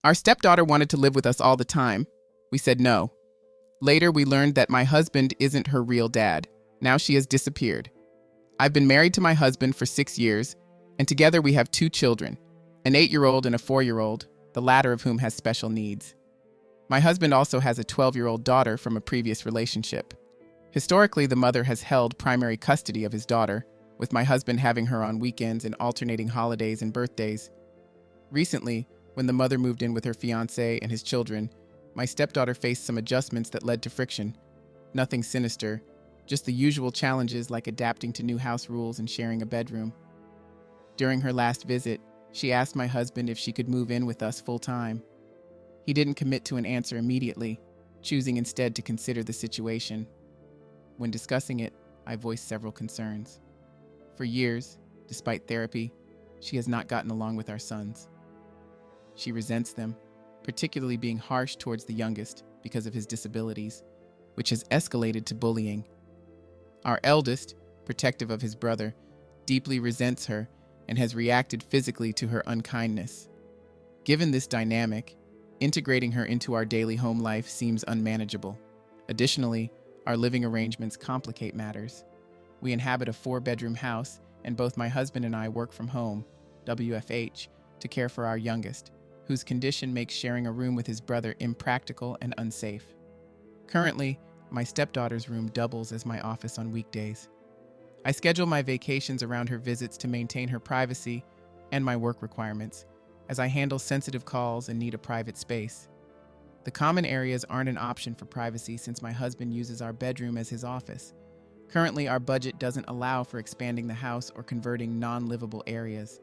Our stepdaughter wanted to live with us all the time. We said no. Later, we learned that my husband isn't her real dad. Now she has disappeared. I've been married to my husband for 6 years, and together we have 2 children, an 8-year-old and a 4-year-old, the latter of whom has special needs. My husband also has a 12-year-old daughter from a previous relationship. Historically, the mother has held primary custody of his daughter, with my husband having her on weekends and alternating holidays and birthdays. Recently, when the mother moved in with her fiancé and his children, my stepdaughter faced some adjustments that led to friction. Nothing sinister, just the usual challenges like adapting to new house rules and sharing a bedroom. During her last visit, she asked my husband if she could move in with us full-time. He didn't commit to an answer immediately, choosing instead to consider the situation. When discussing it, I voiced several concerns. For years, despite therapy, she has not gotten along with our sons. She resents them, particularly being harsh towards the youngest because of his disabilities, which has escalated to bullying. Our eldest, protective of his brother, deeply resents her and has reacted physically to her unkindness. Given this dynamic, integrating her into our daily home life seems unmanageable. Additionally, our living arrangements complicate matters. We inhabit a 4-bedroom house, and both my husband and I work from home, WFH, to care for our youngest, whose condition makes sharing a room with his brother impractical and unsafe. Currently, my stepdaughter's room doubles as my office on weekdays. I schedule my vacations around her visits to maintain her privacy and my work requirements, as I handle sensitive calls and need a private space. The common areas aren't an option for privacy since my husband uses our bedroom as his office. Currently, our budget doesn't allow for expanding the house or converting non-livable areas.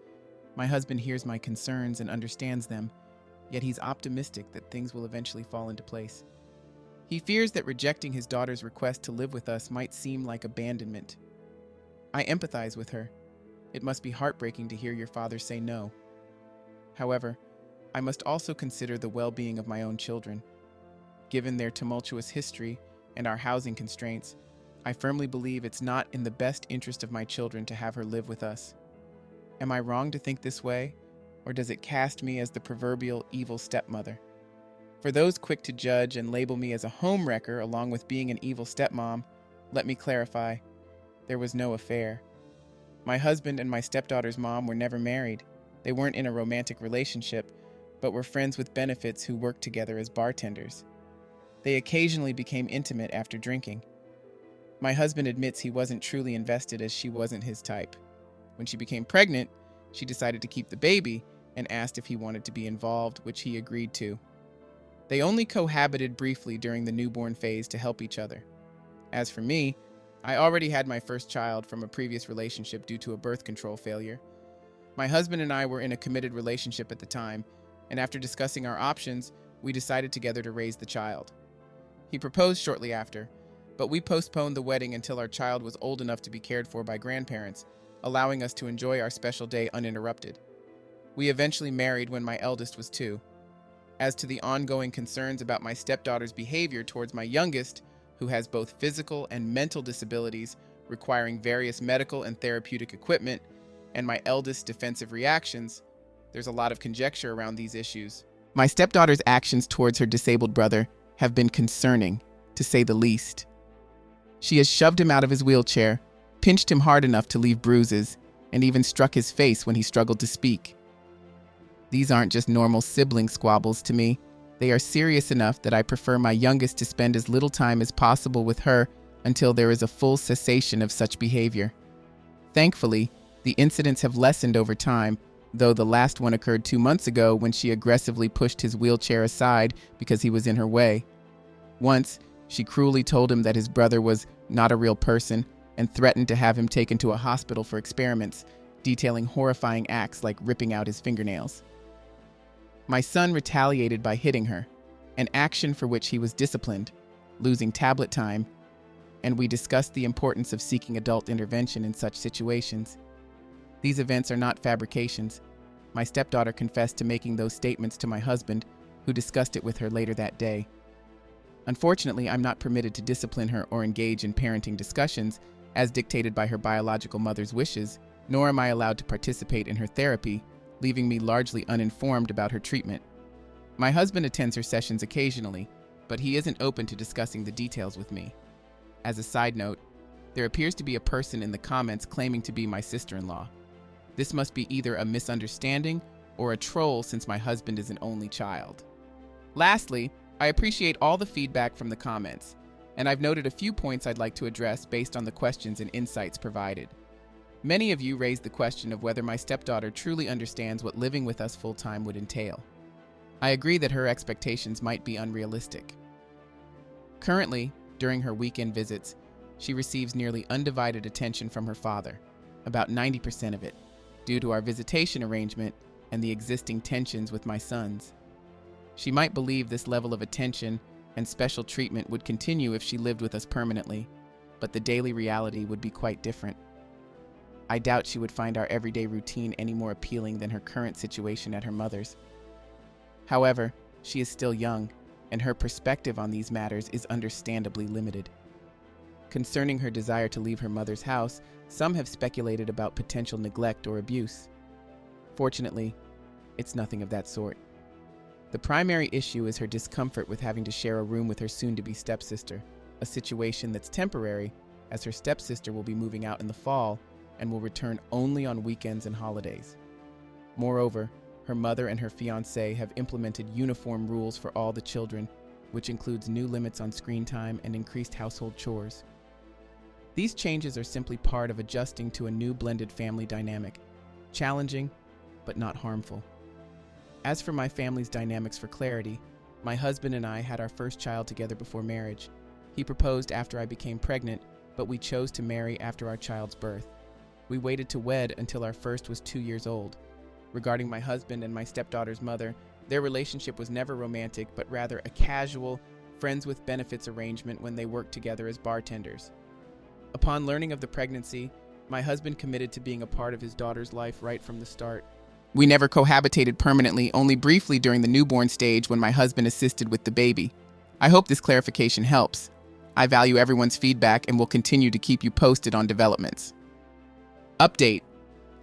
My husband hears my concerns and understands them, yet he's optimistic that things will eventually fall into place. He fears that rejecting his daughter's request to live with us might seem like abandonment. I empathize with her. It must be heartbreaking to hear your father say no. However, I must also consider the well-being of my own children. Given their tumultuous history and our housing constraints, I firmly believe it's not in the best interest of my children to have her live with us. Am I wrong to think this way, or does it cast me as the proverbial evil stepmother? For those quick to judge and label me as a homewrecker along with being an evil stepmom, let me clarify, there was no affair. My husband and my stepdaughter's mom were never married. They weren't in a romantic relationship, but were friends with benefits who worked together as bartenders. They occasionally became intimate after drinking. My husband admits he wasn't truly invested as she wasn't his type. When she became pregnant, she decided to keep the baby and asked if he wanted to be involved, which he agreed to. They only cohabited briefly during the newborn phase to help each other. As for me, I already had my first child from a previous relationship due to a birth control failure. My husband and I were in a committed relationship at the time, and after discussing our options, we decided together to raise the child. He proposed shortly after, but we postponed the wedding until our child was old enough to be cared for by grandparents, allowing us to enjoy our special day uninterrupted. We eventually married when my eldest was 2. As to the ongoing concerns about my stepdaughter's behavior towards my youngest, who has both physical and mental disabilities requiring various medical and therapeutic equipment, and my eldest's defensive reactions, there's a lot of conjecture around these issues. My stepdaughter's actions towards her disabled brother have been concerning, to say the least. She has shoved him out of his wheelchair, pinched him hard enough to leave bruises, and even struck his face when he struggled to speak. These aren't just normal sibling squabbles to me. They are serious enough that I prefer my youngest to spend as little time as possible with her until there is a full cessation of such behavior. Thankfully, the incidents have lessened over time, though the last one occurred 2 months ago when she aggressively pushed his wheelchair aside because he was in her way. Once, she cruelly told him that his brother was not a real person and threatened to have him taken to a hospital for experiments, detailing horrifying acts like ripping out his fingernails. My son retaliated by hitting her, an action for which he was disciplined, losing tablet time, and we discussed the importance of seeking adult intervention in such situations. These events are not fabrications. My stepdaughter confessed to making those statements to my husband, who discussed it with her later that day. Unfortunately, I'm not permitted to discipline her or engage in parenting discussions as dictated by her biological mother's wishes, nor am I allowed to participate in her therapy, leaving me largely uninformed about her treatment. My husband attends her sessions occasionally, but he isn't open to discussing the details with me. As a side note, there appears to be a person in the comments claiming to be my sister-in-law. This must be either a misunderstanding or a troll since my husband is an only child. Lastly, I appreciate all the feedback from the comments, and I've noted a few points I'd like to address based on the questions and insights provided. Many of you raised the question of whether my stepdaughter truly understands what living with us full-time would entail. I agree that her expectations might be unrealistic. Currently, during her weekend visits, she receives nearly undivided attention from her father, about 90% of it, due to our visitation arrangement and the existing tensions with my sons. She might believe this level of attention and special treatment would continue if she lived with us permanently, but the daily reality would be quite different. I doubt she would find our everyday routine any more appealing than her current situation at her mother's. However, she is still young, and her perspective on these matters is understandably limited. Concerning her desire to leave her mother's house, some have speculated about potential neglect or abuse. Fortunately, it's nothing of that sort. The primary issue is her discomfort with having to share a room with her soon-to-be stepsister, a situation that's temporary, as her stepsister will be moving out in the fall and will return only on weekends and holidays. Moreover, her mother and her fiancé have implemented uniform rules for all the children, which includes new limits on screen time and increased household chores. These changes are simply part of adjusting to a new blended family dynamic, challenging, but not harmful. As for my family's dynamics, for clarity, my husband and I had our first child together before marriage. He proposed after I became pregnant, but we chose to marry after our child's birth. We waited to wed until our first was 2 years old. Regarding my husband and my stepdaughter's mother, their relationship was never romantic, but rather a casual, friends with benefits arrangement when they worked together as bartenders. Upon learning of the pregnancy, my husband committed to being a part of his daughter's life right from the start. We never cohabitated permanently, only briefly during the newborn stage when my husband assisted with the baby. I hope this clarification helps. I value everyone's feedback and will continue to keep you posted on developments. Update.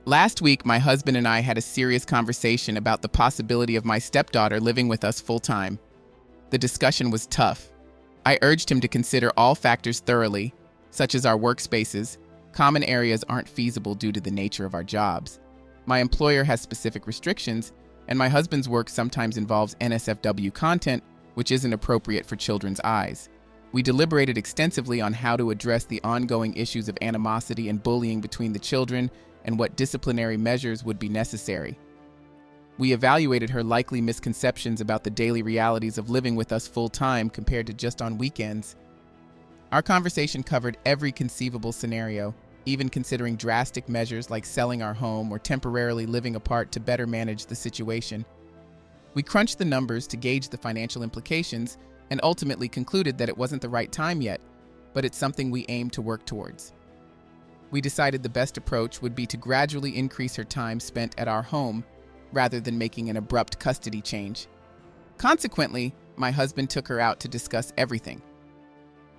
Last week, my husband and I had a serious conversation about the possibility of my stepdaughter living with us full-time. The discussion was tough. I urged him to consider all factors thoroughly, such as our workspaces. Common areas aren't feasible due to the nature of our jobs. My employer has specific restrictions, and my husband's work sometimes involves NSFW content, which isn't appropriate for children's eyes. We deliberated extensively on how to address the ongoing issues of animosity and bullying between the children and what disciplinary measures would be necessary. We evaluated her likely misconceptions about the daily realities of living with us full-time compared to just on weekends. Our conversation covered every conceivable scenario, even considering drastic measures like selling our home or temporarily living apart to better manage the situation. We crunched the numbers to gauge the financial implications and ultimately concluded that it wasn't the right time yet, but it's something we aim to work towards. We decided the best approach would be to gradually increase her time spent at our home rather than making an abrupt custody change. Consequently, my husband took her out to discuss everything.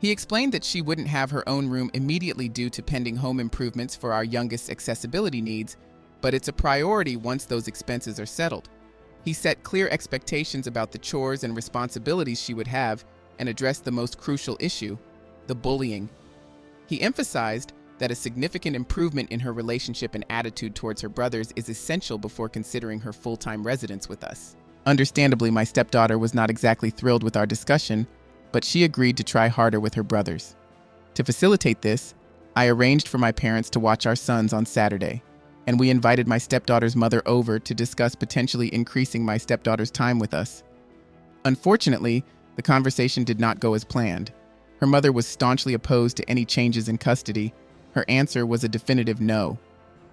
He explained that she wouldn't have her own room immediately due to pending home improvements for our youngest's accessibility needs, but it's a priority once those expenses are settled. He set clear expectations about the chores and responsibilities she would have and addressed the most crucial issue, the bullying. He emphasized that a significant improvement in her relationship and attitude towards her brothers is essential before considering her full-time residence with us. Understandably, my stepdaughter was not exactly thrilled with our discussion, but she agreed to try harder with her brothers. To facilitate this, I arranged for my parents to watch our sons on Saturday, and we invited my stepdaughter's mother over to discuss potentially increasing my stepdaughter's time with us. Unfortunately, the conversation did not go as planned. Her mother was staunchly opposed to any changes in custody. Her answer was a definitive no.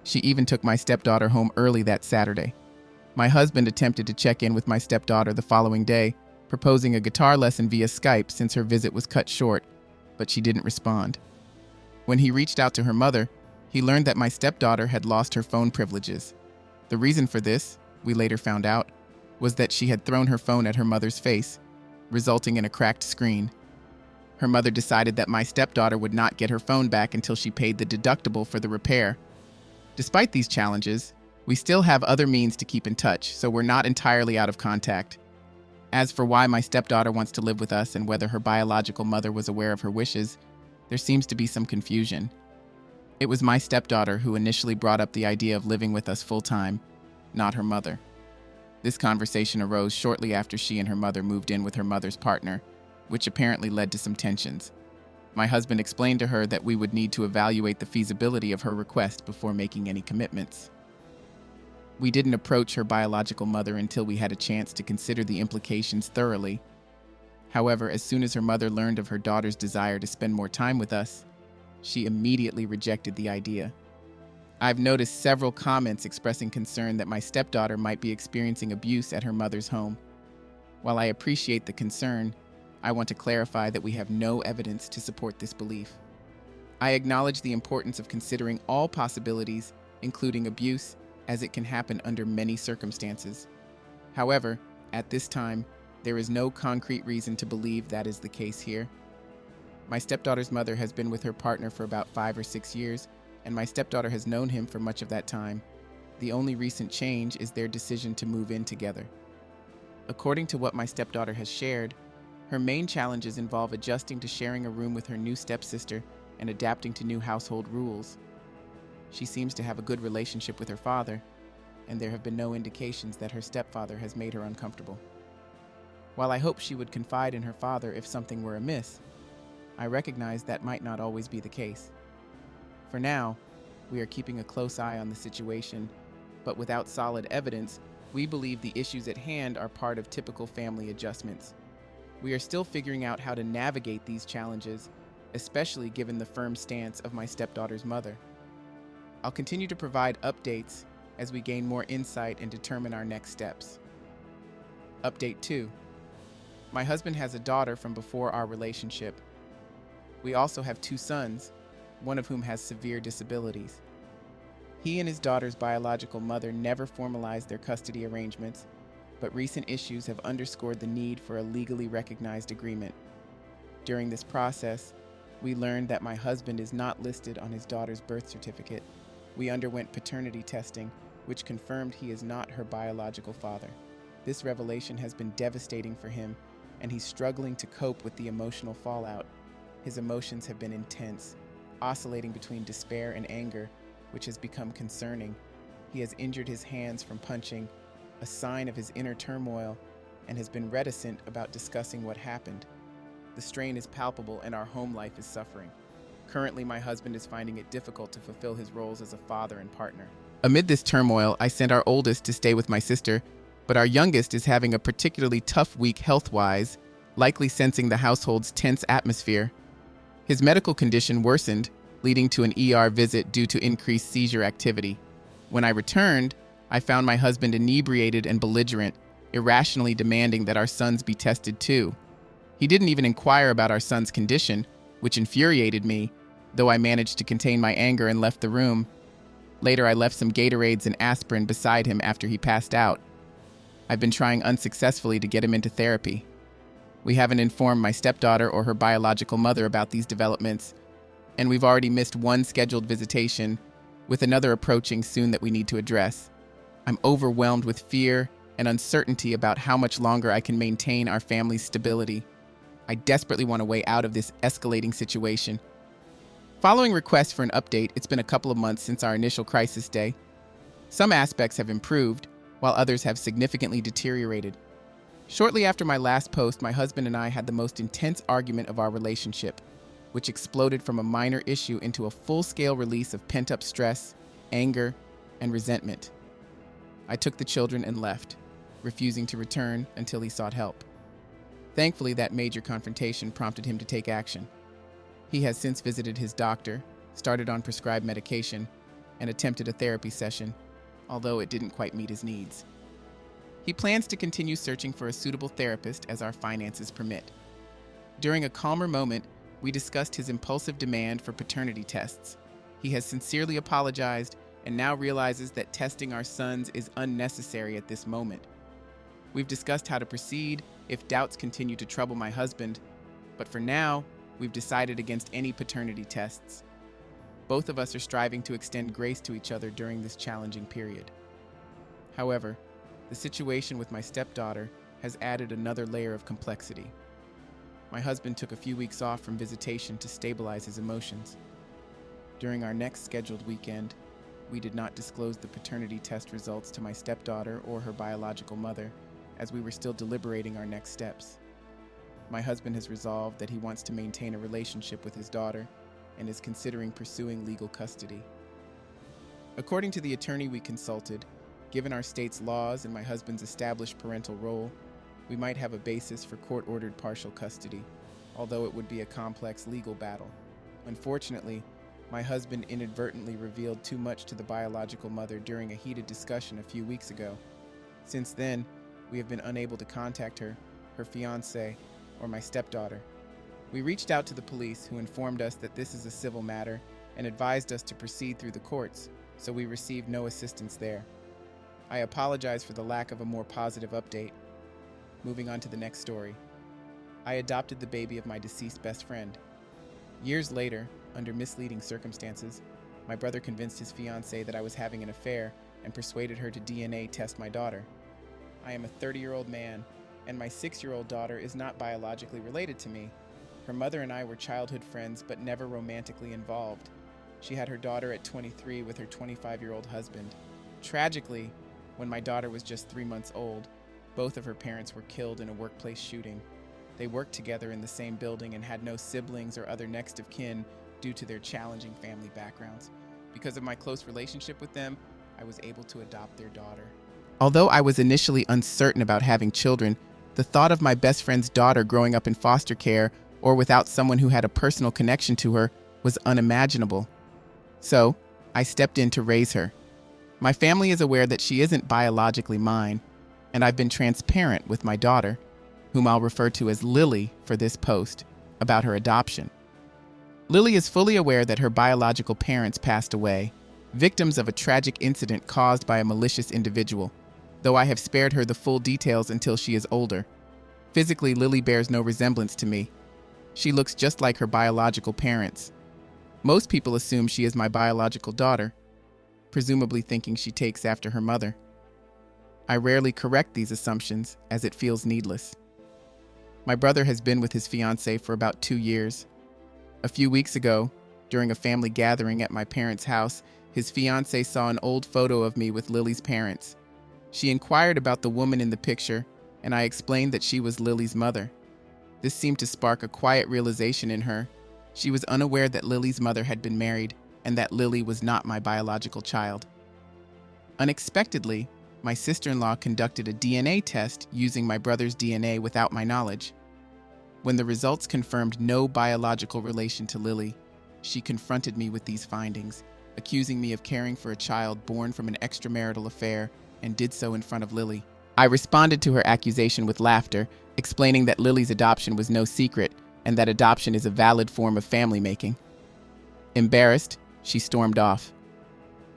She even took my stepdaughter home early that Saturday. My husband attempted to check in with my stepdaughter the following day, proposing a guitar lesson via Skype since her visit was cut short, but she didn't respond. When he reached out to her mother, he learned that my stepdaughter had lost her phone privileges. The reason for this, we later found out, was that she had thrown her phone at her mother's face, resulting in a cracked screen. Her mother decided that my stepdaughter would not get her phone back until she paid the deductible for the repair. Despite these challenges, we still have other means to keep in touch, so we're not entirely out of contact. As for why my stepdaughter wants to live with us and whether her biological mother was aware of her wishes, there seems to be some confusion. It was my stepdaughter who initially brought up the idea of living with us full-time, not her mother. This conversation arose shortly after she and her mother moved in with her mother's partner, which apparently led to some tensions. My husband explained to her that we would need to evaluate the feasibility of her request before making any commitments. We didn't approach her biological mother until we had a chance to consider the implications thoroughly. However, as soon as her mother learned of her daughter's desire to spend more time with us, she immediately rejected the idea. I've noticed several comments expressing concern that my stepdaughter might be experiencing abuse at her mother's home. While I appreciate the concern, I want to clarify that we have no evidence to support this belief. I acknowledge the importance of considering all possibilities, including abuse, as it can happen under many circumstances. However, at this time, there is no concrete reason to believe that is the case here. My stepdaughter's mother has been with her partner for about 5 or 6 years, and my stepdaughter has known him for much of that time. The only recent change is their decision to move in together. According to what my stepdaughter has shared, her main challenges involve adjusting to sharing a room with her new stepsister and adapting to new household rules. She seems to have a good relationship with her father, and there have been no indications that her stepfather has made her uncomfortable. While I hope she would confide in her father if something were amiss, I recognize that might not always be the case. For now, we are keeping a close eye on the situation, but without solid evidence, we believe the issues at hand are part of typical family adjustments. We are still figuring out how to navigate these challenges, especially given the firm stance of my stepdaughter's mother. I'll continue to provide updates as we gain more insight and determine our next steps. Update 2. My husband has a daughter from before our relationship. We also have 2 sons, one of whom has severe disabilities. He and his daughter's biological mother never formalized their custody arrangements, but recent issues have underscored the need for a legally recognized agreement. During this process, we learned that my husband is not listed on his daughter's birth certificate. We underwent paternity testing, which confirmed he is not her biological father. This revelation has been devastating for him, and he's struggling to cope with the emotional fallout. His emotions have been intense, oscillating between despair and anger, which has become concerning. He has injured his hands from punching, a sign of his inner turmoil, and has been reticent about discussing what happened. The strain is palpable and our home life is suffering. Currently, my husband is finding it difficult to fulfill his roles as a father and partner. Amid this turmoil, I sent our oldest to stay with my sister, but our youngest is having a particularly tough week health-wise, likely sensing the household's tense atmosphere. His medical condition worsened, leading to an ER visit due to increased seizure activity. When I returned, I found my husband inebriated and belligerent, irrationally demanding that our sons be tested too. He didn't even inquire about our son's condition, which infuriated me, though I managed to contain my anger and left the room. Later, I left some Gatorades and aspirin beside him after he passed out. I've been trying unsuccessfully to get him into therapy. We haven't informed my stepdaughter or her biological mother about these developments, and we've already missed one scheduled visitation, with another approaching soon that we need to address. I'm overwhelmed with fear and uncertainty about how much longer I can maintain our family's stability. I desperately want a way out of this escalating situation. Following requests for an update, it's been a couple of months since our initial crisis day. Some aspects have improved, while others have significantly deteriorated. Shortly after my last post, my husband and I had the most intense argument of our relationship, which exploded from a minor issue into a full-scale release of pent-up stress, anger, and resentment. I took the children and left, refusing to return until he sought help. Thankfully, that major confrontation prompted him to take action. He has since visited his doctor, started on prescribed medication, and attempted a therapy session, although it didn't quite meet his needs. He plans to continue searching for a suitable therapist as our finances permit. During a calmer moment, we discussed his impulsive demand for paternity tests. He has sincerely apologized and now realizes that testing our sons is unnecessary at this moment. We've discussed how to proceed if doubts continue to trouble my husband, but for now, we've decided against any paternity tests. Both of us are striving to extend grace to each other during this challenging period. However, the situation with my stepdaughter has added another layer of complexity. My husband took a few weeks off from visitation to stabilize his emotions. During our next scheduled weekend, we did not disclose the paternity test results to my stepdaughter or her biological mother, as we were still deliberating our next steps. My husband has resolved that he wants to maintain a relationship with his daughter and is considering pursuing legal custody. According to the attorney we consulted, given our state's laws and my husband's established parental role, we might have a basis for court-ordered partial custody, although it would be a complex legal battle. Unfortunately, my husband inadvertently revealed too much to the biological mother during a heated discussion a few weeks ago. Since then, we have been unable to contact her fiancé, or my stepdaughter. We reached out to the police, who informed us that this is a civil matter and advised us to proceed through the courts, so we received no assistance there. I apologize for the lack of a more positive update. Moving on to the next story. I adopted the baby of my deceased best friend. Years later, under misleading circumstances, my brother convinced his fiancée that I was having an affair and persuaded her to DNA test my daughter. I am a 30-year-old man, and my 6-year-old daughter is not biologically related to me. Her mother and I were childhood friends, but never romantically involved. She had her daughter at 23 with her 25-year-old husband. Tragically, when my daughter was just 3 months old, both of her parents were killed in a workplace shooting. They worked together in the same building and had no siblings or other next of kin due to their challenging family backgrounds. Because of my close relationship with them, I was able to adopt their daughter. Although I was initially uncertain about having children, the thought of my best friend's daughter growing up in foster care or without someone who had a personal connection to her was unimaginable. So, I stepped in to raise her. My family is aware that she isn't biologically mine, and I've been transparent with my daughter, whom I'll refer to as Lily for this post, about her adoption. Lily is fully aware that her biological parents passed away, victims of a tragic incident caused by a malicious individual, though I have spared her the full details until she is older. Physically, Lily bears no resemblance to me. She looks just like her biological parents. Most people assume she is my biological daughter, presumably thinking she takes after her mother. I rarely correct these assumptions, as it feels needless. My brother has been with his fiancée for about 2 years. A few weeks ago, during a family gathering at my parents' house, his fiancée saw an old photo of me with Lily's parents. She inquired about the woman in the picture, and I explained that she was Lily's mother. This seemed to spark a quiet realization in her. She was unaware that Lily's mother had been married and that Lily was not my biological child. Unexpectedly, my sister-in-law conducted a DNA test using my brother's DNA without my knowledge. When the results confirmed no biological relation to Lily, she confronted me with these findings, accusing me of caring for a child born from an extramarital affair, and did so in front of Lily. I responded to her accusation with laughter, explaining that Lily's adoption was no secret and that adoption is a valid form of family making. Embarrassed, she stormed off.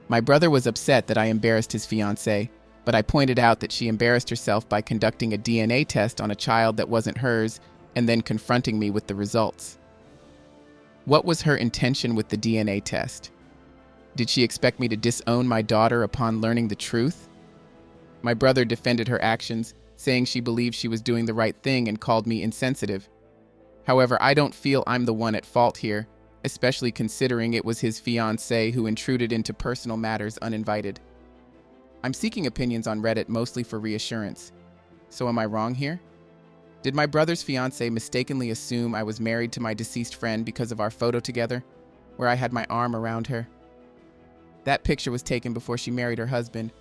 My brother was upset that I embarrassed his fiancée, but I pointed out that she embarrassed herself by conducting a DNA test on a child that wasn't hers and then confronting me with the results. What was her intention with the DNA test? Did she expect me to disown my daughter upon learning the truth? My brother defended her actions, saying she believed she was doing the right thing and called me insensitive. However, I don't feel I'm the one at fault here, especially considering it was his fiancée who intruded into personal matters uninvited. I'm seeking opinions on Reddit mostly for reassurance. So am I wrong here? Did my brother's fiancée mistakenly assume I was married to my deceased friend because of our photo together, where I had my arm around her? That picture was taken before she married her husband,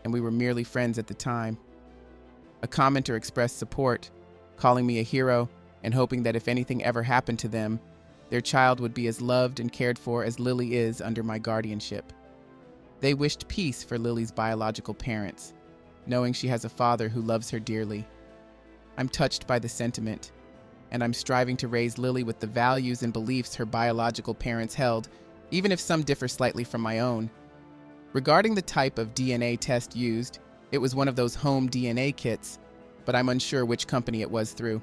and we were merely friends at the time. A commenter expressed support, calling me a hero and hoping that if anything ever happened to them, their child would be as loved and cared for as Lily is under my guardianship. They wished peace for Lily's biological parents, knowing she has a father who loves her dearly. I'm touched by the sentiment, and I'm striving to raise Lily with the values and beliefs her biological parents held, even if some differ slightly from my own. Regarding the type of DNA test used, it was one of those home DNA kits, but I'm unsure which company it was through.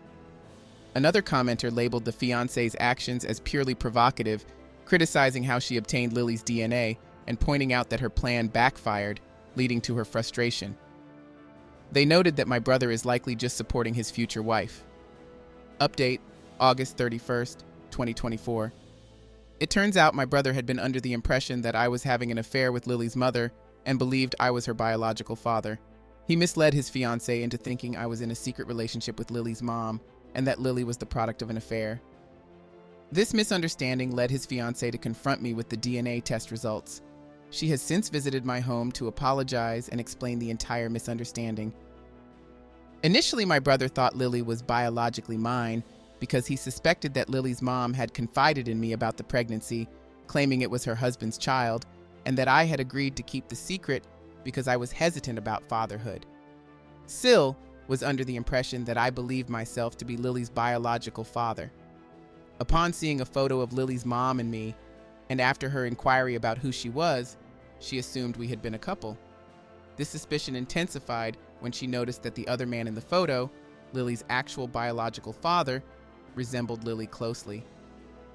Another commenter labeled the fiancé's actions as purely provocative, criticizing how she obtained Lily's DNA and pointing out that her plan backfired, leading to her frustration. They noted that my brother is likely just supporting his future wife. Update, August 31st, 2024. It turns out my brother had been under the impression that I was having an affair with Lily's mother and believed I was her biological father. He misled his fiancée into thinking I was in a secret relationship with Lily's mom and that Lily was the product of an affair. This misunderstanding led his fiancée to confront me with the DNA test results. She has since visited my home to apologize and explain the entire misunderstanding. Initially, my brother thought Lily was biologically mine because he suspected that Lily's mom had confided in me about the pregnancy, claiming it was her husband's child, and that I had agreed to keep the secret because I was hesitant about fatherhood. Sil was under the impression that I believed myself to be Lily's biological father. Upon seeing a photo of Lily's mom and me, and after her inquiry about who she was, she assumed we had been a couple. This suspicion intensified when she noticed that the other man in the photo, Lily's actual biological father, resembled Lily closely.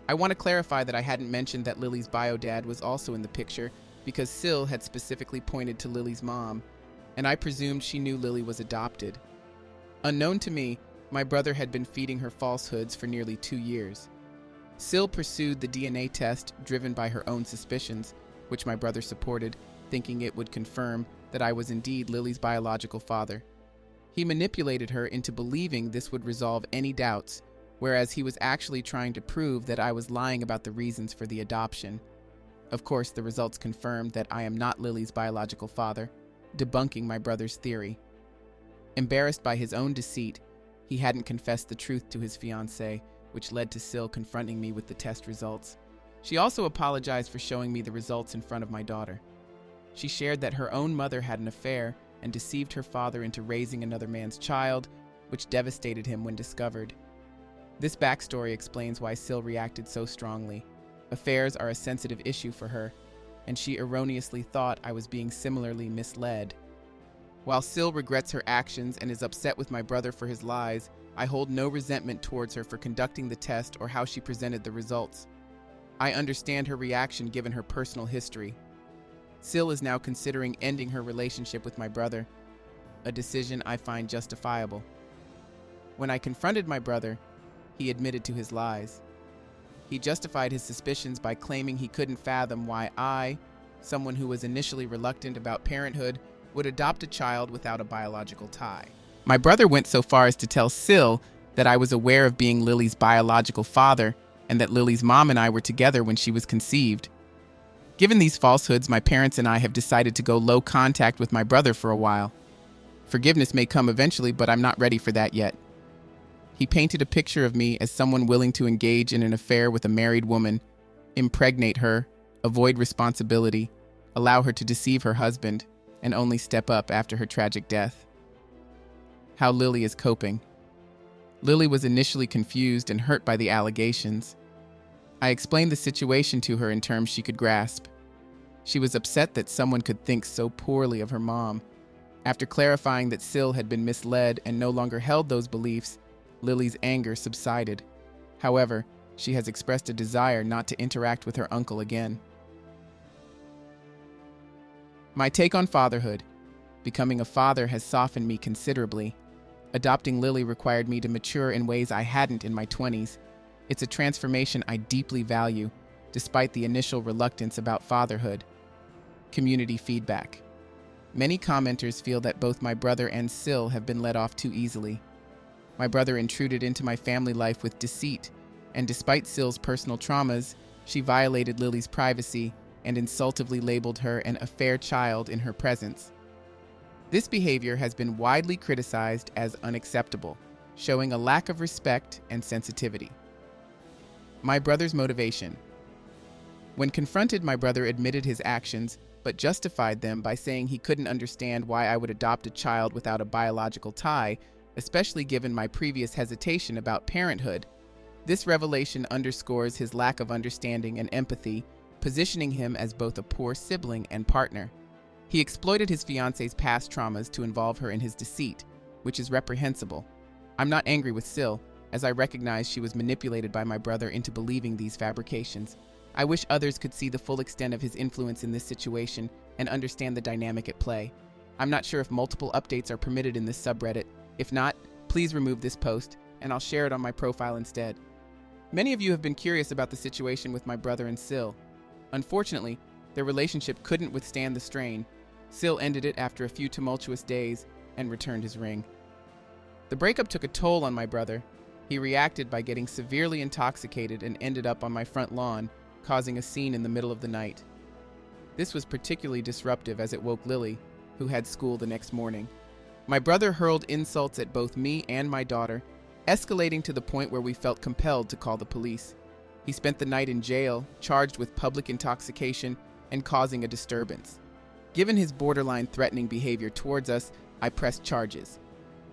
I want to clarify that I hadn't mentioned that Lily's bio dad was also in the picture because Sil had specifically pointed to Lily's mom, and I presumed she knew Lily was adopted. Unknown to me, my brother had been feeding her falsehoods for nearly 2 years. Sil pursued the DNA test driven by her own suspicions, which my brother supported, thinking it would confirm that I was indeed Lily's biological father. He manipulated her into believing this would resolve any doubts, whereas he was actually trying to prove that I was lying about the reasons for the adoption. Of course, the results confirmed that I am not Lily's biological father, debunking my brother's theory. Embarrassed by his own deceit, he hadn't confessed the truth to his fiancée, which led to Sil confronting me with the test results. She also apologized for showing me the results in front of my daughter. She shared that her own mother had an affair and deceived her father into raising another man's child, which devastated him when discovered. This backstory explains why Sil reacted so strongly. Affairs are a sensitive issue for her, and she erroneously thought I was being similarly misled. While Sil regrets her actions and is upset with my brother for his lies, I hold no resentment towards her for conducting the test or how she presented the results. I understand her reaction given her personal history. Sil is now considering ending her relationship with my brother, a decision I find justifiable. When I confronted my brother, he admitted to his lies. He justified his suspicions by claiming he couldn't fathom why I, someone who was initially reluctant about parenthood, would adopt a child without a biological tie. My brother went so far as to tell Sil that I was aware of being Lily's biological father and that Lily's mom and I were together when she was conceived. Given these falsehoods, my parents and I have decided to go low contact with my brother for a while. Forgiveness may come eventually, but I'm not ready for that yet. He painted a picture of me as someone willing to engage in an affair with a married woman, impregnate her, avoid responsibility, allow her to deceive her husband, and only step up after her tragic death. How Lily is coping. Lily was initially confused and hurt by the allegations. I explained the situation to her in terms she could grasp. She was upset that someone could think so poorly of her mom. After clarifying that Sil had been misled and no longer held those beliefs, Lily's anger subsided. However, she has expressed a desire not to interact with her uncle again. My take on fatherhood. Becoming a father has softened me considerably. Adopting Lily required me to mature in ways I hadn't in my 20s. It's a transformation I deeply value, despite the initial reluctance about fatherhood. Community feedback. Many commenters feel that both my brother and Sil have been let off too easily. My brother intruded into my family life with deceit, and despite Sil's personal traumas, she violated Lily's privacy and insultively labeled her an affair child in her presence. This behavior has been widely criticized as unacceptable, showing a lack of respect and sensitivity. My brother's motivation. When confronted, my brother admitted his actions, but justified them by saying he couldn't understand why I would adopt a child without a biological tie, especially given my previous hesitation about parenthood. This revelation underscores his lack of understanding and empathy, positioning him as both a poor sibling and partner. He exploited his fiancée's past traumas to involve her in his deceit, which is reprehensible. I'm not angry with Sil, as I recognize she was manipulated by my brother into believing these fabrications. I wish others could see the full extent of his influence in this situation and understand the dynamic at play. I'm not sure if multiple updates are permitted in this subreddit. If not, please remove this post, and I'll share it on my profile instead. Many of you have been curious about the situation with my brother and Sil. Unfortunately, their relationship couldn't withstand the strain. Sil ended it after a few tumultuous days and returned his ring. The breakup took a toll on my brother. He reacted by getting severely intoxicated and ended up on my front lawn, causing a scene in the middle of the night. This was particularly disruptive as it woke Lily, who had school the next morning. My brother hurled insults at both me and my daughter, escalating to the point where we felt compelled to call the police. He spent the night in jail, charged with public intoxication and causing a disturbance. Given his borderline threatening behavior towards us, I pressed charges.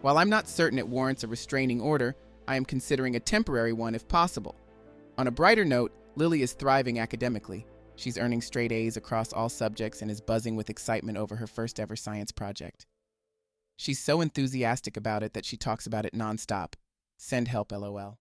While I'm not certain it warrants a restraining order, I am considering a temporary one if possible. On a brighter note, Lily is thriving academically. She's earning straight A's across all subjects and is buzzing with excitement over her first ever science project. She's so enthusiastic about it that she talks about it nonstop. Send help, LOL.